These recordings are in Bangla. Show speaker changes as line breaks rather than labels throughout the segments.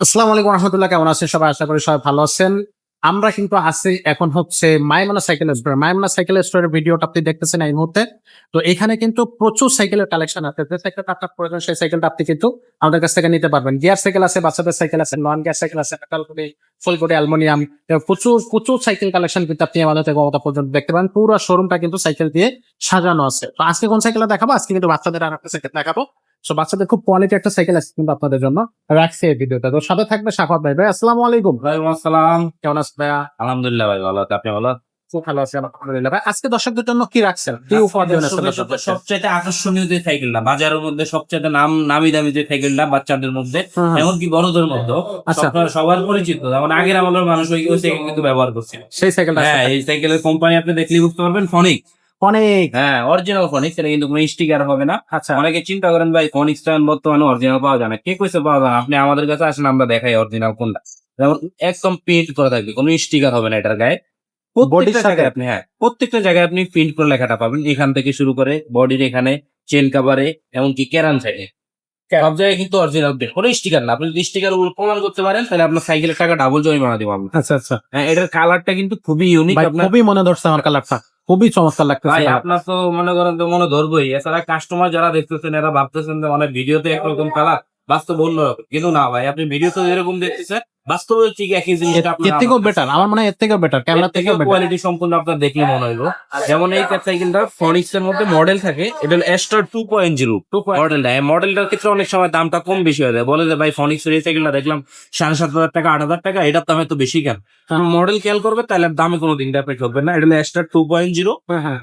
আসসালামু আলাইকুম রহমতুল্লাহ, কেমন আছেন সবাই? আশা করি সবাই ভালো আছেন। আমরা কিন্তু আছি এখন হচ্ছে মাইমুনা সাইকেল স্টোর। মাইমুনা সাইকেল স্টোরের ভিডিওটা আপনি দেখতেছেন এই মুহূর্তে। তো এখানে কিন্তু প্রচুর সাইকেলের কালেকশন আছে। যে সাইকেলটা আপনার প্রয়োজন সেই সাইকেলটা আপনি কিন্তু আমাদের কাছ থেকে নিতে পারবেন। গিয়ার সাইকেল আছে, বাচ্চাদের সাইকেল আছে, নন গিয়ার সাইকেল আছে, মেটালগুড়ি, ফুলগুড়ি, অ্যালুমিনিয়াম, প্রচুর প্রচুর সাইকেল কালেকশন কিন্তু আপনি আমাদের থেকে কত পর্যন্ত দেখতে পারেন। পুরো শোরুমটা কিন্তু সাইকেল দিয়ে সাজানো আছে। তো আজকে কোন সাইকেলটা দেখাবো? আজকে কিন্তু বাচ্চাদের আর একটা সাইকেল দেখাবো। তো বাচ্চাদের খুব কোয়ালিটি একটা সাইকেল আছে কিন্তু আপনাদের জন্য রাখছি এই ভিডিওটা। তো সাথে থাকবে সাফাত ভাই। ভাই আসসালামু আলাইকুম।
ওয়ালাইকুম আসসালাম।
কেমন আছেন ভাইয়া?
আলহামদুলিল্লাহ ভাই ভালো আছি। আপনি ভালো আছেন?
খুব ভালো আছি আলহামদুলিল্লাহ। ভাই আজকে দর্শকদের জন্য কি রাখছেন, কি উপহার দিবেন আজকে দর্শকদের?
সবচাইতে আকর্ষণীয় যে সাইকেলটা বাজারের মধ্যে সবচাইতে নামি দামি যে সাইকেলটা বাচ্চাদের মধ্যে এমনকি বড়দের মধ্যে
আচ্ছা।
সবার পরিচিত, যেমন আগের আমলের মানুষ ওই সাইকেল কিন্তু ব্যবহার করছে।
সেই সাইকেলটা
হ্যাঁ, এই সাইকেলের কোম্পানি আপনি দেখলেই বুঝতে পারবেন, ফনিক।
অনেক।
হ্যাঁ, অরিজিনাল ফনিক্স, এটা কিন্তু কোনো স্টিকার হবে না।
আচ্ছা
অনেকে চিন্তা করেন ভাই ফনিক্সটা বর্তমানে অরিজিনাল পাওয়া যায় না। কে কইছে পাওয়া যায় না? আপনি আমাদের কাছে আসেন, আমরা দেখাই অরিজিনাল কোনটা। যেমন একদম প্রিন্ট করা থাকবে, কোনো স্টিকার হবে না এটার গায়ে।
বডির
প্রত্যেকটা
সাথে।
জায়গায় আপনি প্রত্যেকটা জায়গায় আপনি প্রিন্ট করে লেখাটা পাবেন, এখান থেকে শুরু করে বডির এখানে, চেন কাভারে, এমনকি কেরান সাইডে সব জায়গায় কিন্তু অরিজিনাল বের কোনো স্টিকার না। আপনি যদি স্টিকার প্রমাণ করতে পারেন তাহলে আপনার সাইকেলের টাকা ডাবল জরিমানা দিব আমরা।
আচ্ছা আচ্ছা।
হ্যাঁ, এটার কালারটা কিন্তু খুবই ইউনিক।
ভাই
আপনার
খুবই মনে ধরছে আমার কালারটা, খুবই চমৎকার লাগতেছে
ভাই
কালারটা।
আপনার তো মনে করেন তো মনে ধরবই। এছাড়া কাস্টমার যারা দেখতেছেন এরা ভাবতেছেন যে মানে ভিডিওতে একরকম কালার, বাস্তব অন্যরকম। কিন্তু না ভাই, আপনি ভিডিওতে যেরকম দেখতেছেন বাস্তবে ঠিক একই জিনিসটা
এর থেকেও বেটার, আমার মনে হয় এর থেকেও বেটার, ক্যামেরা থেকেও বেটার।
কোয়ালিটি সম্পূর্ণ আপনার দেখলে মনে হইলো। যেমন এই সাইকেলটা ফনিক্স এর মধ্যে মডেল থাকে, এটা এস্টার 2.0 মডেলটা। এই মডেলটার ক্ষেত্রে অনেক সময় দামটা কম বেশি হয়ে যায়। বলে যে ভাই ফনিক্স এর এই সাইকেলটা দেখলাম 7,500 টাকা, 8,000 টাকা, এটার দাম এত বেশি কেন? মডেল খেয়াল করবে তাহলে দামে কোনো দিন আপনি ঠকবেন না। এটা এস্টার 2.0,
হ্যাঁ হ্যাঁ।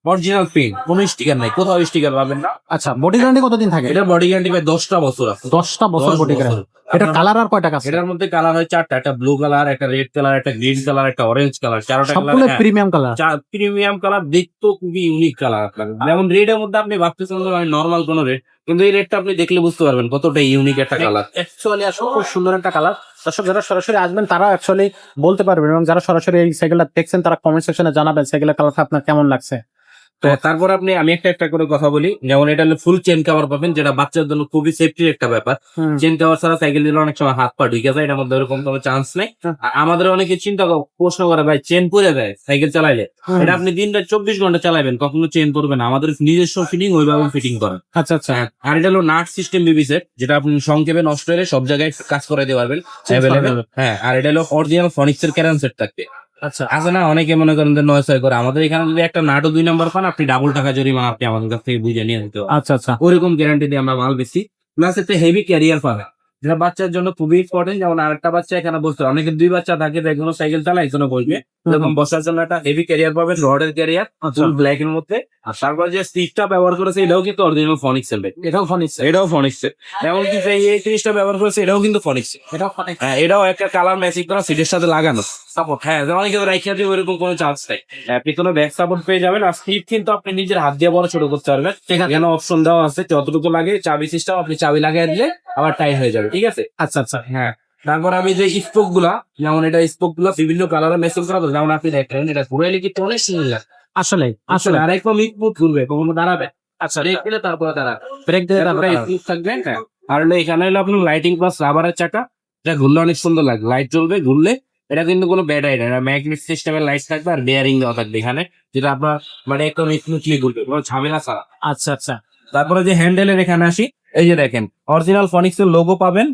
অরিজিনাল প্রিন্ট, কোনো স্টিকার নাই, কোথাও স্টিকার পাবেন না।
আচ্ছা, বডি গ্যারান্টি কতদিন থাকে?
এটা বডি গ্যারান্টি ভাই 10টা বছর আছে।
10টা বছর
10
বডি
বছর।
গ্যারান্টি। এটা কালার আর কয়টা আছে?
এটার মধ্যে কালার হয় 4টা, একটা ব্লু কালার, একটা রেড কালার, একটা গ্রিন কালার, একটা অরেঞ্জ কালার, 4টা কালার।
সবগুলো প্রিমিয়াম কালার।
প্রিমিয়াম কালার, দেখতেও খুবই ইউনিক কালার। আপনার যেমন রেড এর মধ্যে আপনি ভাবতেছেন যে নর্মাল কোন রেড, কিন্তু এই রেডটা আপনি দেখলে বুঝতে পারবেন কতটা ইউনিক একটা কালার।
অ্যাকচুয়ালি আসলে খুব সুন্দর একটা কালার। দর্শক যারা সরাসরি আসবেন তারা অ্যাকচুয়ালি বলতে পারবেন, এবং যারা সরাসরি এই সাইকেলটা দেখছেন তারা কমেন্ট সেকশনে জানাবেন সাইকেলের কালারটা আপনার কেমন লাগছে।
তো তারপর আমি একটা করে কথা বলি। যেমন এটা হলো ফুল চেন কভার পাবেন, যেটা বাচ্চাদের জন্য খুবই সেফটির একটা ব্যাপার। চেন কভার ছাড়া সাইকেল দিলে অনেক সময় হাত পা ঢুকে যায়, এটার মধ্যে এরকম কোনো চান্স নেই। আর আমাদের অনেকে প্রশ্ন করে ভাই চেন পরে যায় সাইকেল চালাইলে। এটা আপনি দিন রাত 24 ঘন্টা চালাবেন, কখনো চেন পরবে না। আমাদের নিজস্ব ফিটিং, ওইভাবে ফিটিং করা।
আচ্ছা আচ্ছা।
আর এটা হলো নাট সিস্টেম বিবি সেট, যেটা আপনি সংক্ষেপে নষ্ট হলে সব জায়গায় কাজ করে দিতে পারবেন। হ্যাঁ, আর এটা হলো অরিজিনাল ফনিক্স এর ক্যারান সেট থাকবে।
আচ্ছা
আছে না, অনেকে মনে করেন যে 900 করে, আমাদের এখানে যদি একটা নাটও 2 নম্বর পান আপনি ডাবল টাকা জরিমানা আপনি আমাদের কাছ থেকে বুঝে নিয়ে যেতে পারেন।
আচ্ছা আচ্ছা।
ওইরকম গ্যারান্টি দিয়ে আমরা মাল বেশি। প্লাস একটা হেভি ক্যারিয়ার পাবেন, যেটা বাচ্চার জন্য খুবই ইম্পর্টেন্ট। যেমন আরেকটা বাচ্চা এখানে বসতে, অনেকে 2 বাচ্চা থাকে, একজনও সাইকেল চালায় একজনও বসবে, এরকম বসার জন্য একটা হেভি ক্যারিয়ার পাবেন, রডের ক্যারিয়ার, ফুল ব্ল্যাক এর মধ্যে। আর তারপর যে সিটটা ব্যবহার করেছে এটাও কিন্তু অরিজিনাল ফনিক্স এর।
এটাও ফনিক্স।
এটাও ফনিক্স এর। এমনকি যে এই জিনিসটা ব্যবহার করেছে এটাও কিন্তু ফনিক্স।
এটাও ফনিক্স।
হ্যাঁ, এটাও একটা কালার ম্যাচিং করা সিটের সাথে লাগানো সাপোর্ট। হ্যাঁ, যেমন অনেকে রাইখা দিয়ে ওইরকম কোনো চান্স নেই। আপনি কোনো ব্যাক সাপোর্ট পেয়ে যাবেন। আর সিট কিন্তু আপনি নিজের হাত দিয়ে বড় ছোট করতে পারবেন। এখানে অপশন দেওয়া আছে যতটুকু লাগে, চাবি সিস্টেম, আপনি চাবি লাগিয়ে দিলে আবার টাইট হয়ে যাবে। ঠিক আছে।
আচ্ছা আচ্ছা।
হ্যাঁ, তারপর আমি যে স্পোক গুলা, যেমন এটা স্পোক গুলা বিভিন্ন কালারের ম্যাচিং করা, যেমন আপনি দেখেন এটা ঘুরাইলে কিন্তু অনেক সুন্দর লাগে।
আসলে
আসলে
আসলে
আরেকবার মিটমুট ঘুরবে, কখনো দাঁড়াবে।
আচ্ছা।
ব্রেক দিলে তারপরে দাঁড়াবে।
ব্রেক দিয়ে
তারপরে স্মুথ থাকবে। হ্যাঁ, আর হলো এখানে হলো আপনার লাইটিং প্লাস রাবারের চাকা, এটা ঘুরলে অনেক সুন্দর লাগে, লাইট জ্বলবে ঘুরলে। এটা কিন্তু কোনো ব্যাটারি না, এটা ম্যাগনেট সিস্টেমের লাইট থাকবে আর বেয়ারিং দেওয়া থাকবে এখানে, যেটা আপনার মানে একদম স্মুথলি ঘুরবে, কোনো ঝামেলা ছাড়া।
আচ্ছা আচ্ছা।
তারপরে যে হ্যান্ডেলের এখানে আসি, এই যে দেখেন অরিজিনাল ফনিক্স এর লোগো পাবেন।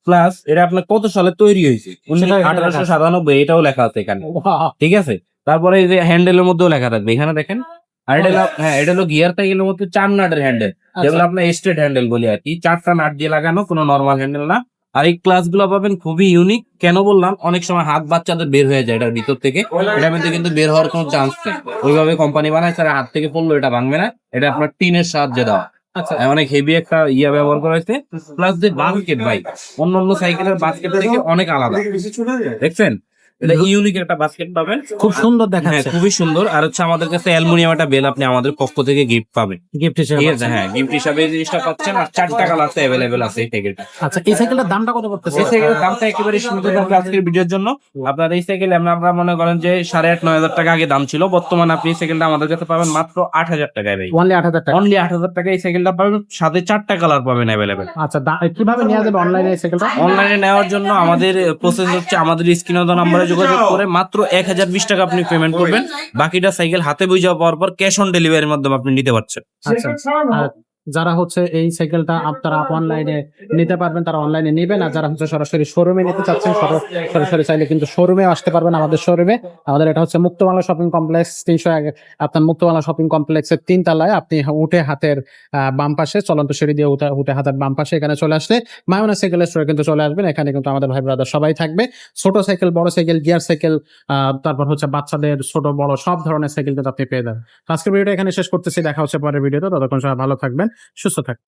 প্লাস এটা আপনার কত সালে তৈরি হয়েছে, 1897, এটাও লেখা আছে এখানে। ঠিক আছে। তারপরে এই যে হ্যান্ডেলের মধ্যেও লেখা থাকবে এখানে দেখেন। আর এটা হলো, হ্যাঁ, এটা হলো গিয়ার সাইকেলের মধ্যে 4 নাটের হ্যান্ডেল, যেগুলো আপনার স্ট্রেট হ্যান্ডেল বলি আর কি। 4টা নাট দিয়ে লাগানো, কোনো নর্মাল হ্যান্ডেল না। আর এই ক্লাস গুলো পাবেন খুবই ইউনিক। কেন বললাম, অনেক সময় হাত বাচ্চাদের বের হয়ে যায় এটার ভিতর থেকে, এটার মধ্যে কিন্তু বের হওয়ার কোনো চান্স নেই। ওইভাবে কোম্পানি বানায়, তারা হাত থেকে পড়লো এটা ভাঙবে না। এটা আপনার টিনের সাহায্যে দেওয়া। আচ্ছা, অনেক হেভি একটা ব্যবহার করা হয়েছে। প্লাস যে বাস্কেট ভাই, অন্য সাইকেলের বাস্কেটের থেকে অনেক আলাদা, দেখছেন? এটা ইউনিক একটা বাস্কেট পাবেন,
খুব সুন্দর
হ্যাঁ
দেখাচ্ছে
খুবই সুন্দর। আর হচ্ছে আমাদের কাছে অ্যালুমিনিয়াম একটা বেল আপনি আমাদের পক্ষ থেকে গিফট পাবেন,
গিফট হিসেবে
ঠিক আছে? হ্যাঁ, গিফট হিসাবে এই জিনিসটা পাচ্ছেন। আর 4টা কালার অ্যাভেলেবেল আছে এই সাইকেলটা।
আচ্ছা এই সাইকেলটার দামটা কত পড়তেছে
এই সাইকেলের দামটা একেবারে সীমিত থাকবে আজকের ভিডিওর জন্য। আপনার এই সাইকেল আমরা মনে করেন যে 8,500-9,000 টাকা আগে দাম ছিল, বর্তমানে আপনি এই সাইকেলটা আমাদের কাছে পাবেন মাত্র 8,000 টাকায় ভাই।
অনলি 8,000 টাকা
অনলি 8,000 টাকা এই সাইকেলটা পাবেন, সাথে 4টা কালার পাবেন অ্যাভেলেবেল।
আচ্ছা কিভাবে নেওয়া যাবে অনলাইনে এই সাইকেলটা
অনলাইনে নেওয়ার জন্য আমাদের প্রসেস হচ্ছে আমাদের স্ক্রিনে দেওয়া নাম্বারে যোগাযোগ করে মাত্র 1,020 টাকা আপনি পেমেন্ট করবেন, বাকিটা সাইকেল হাতে বুঝে পাওয়ার পর ক্যাশ অন ডেলিভারির মাধ্যমে আপনি নিতে পারছেন।
আচ্ছা আর যারা হচ্ছে এই সাইকেলটা আপনারা অনলাইনে নিতে পারবেন তারা অনলাইনে নেবেন, আর যারা হচ্ছে সরাসরি শোরুমে নিতে চাচ্ছেন সরাসরি চাইলে কিন্তু শোরুমে আসতে পারবেন আমাদের শোরুমে। আমাদের এটা হচ্ছে মুক্তবাংলা শপিং কমপ্লেক্স 301, আপনার মুক্তবাংলা শপিং কমপ্লেক্সের 3 তলায়। আপনি উঠে হাতের বাম পাশে চলন্ত সিঁড়ি দিয়ে উঠে হাতের বাম পাশে এখানে চলে আসলে মায়োনা সাইকেল স্টোরে কিন্তু চলে আসবেন। এখানে কিন্তু আমাদের ভাই ব্রাদার সবাই থাকবে, ছোট সাইকেল, বড় সাইকেল, গিয়ার সাইকেল, তারপর হচ্ছে বাচ্চাদের ছোট বড় সব ধরনের সাইকেল কিন্তু আপনি পেয়ে যাবেন। আজকের ভিডিওটা এখানে শেষ করতেছি, দেখা হচ্ছে পরের ভিডিওতে। ততক্ষণ সবাই ভালো থাকবেন, সুস্থ থাকবেন।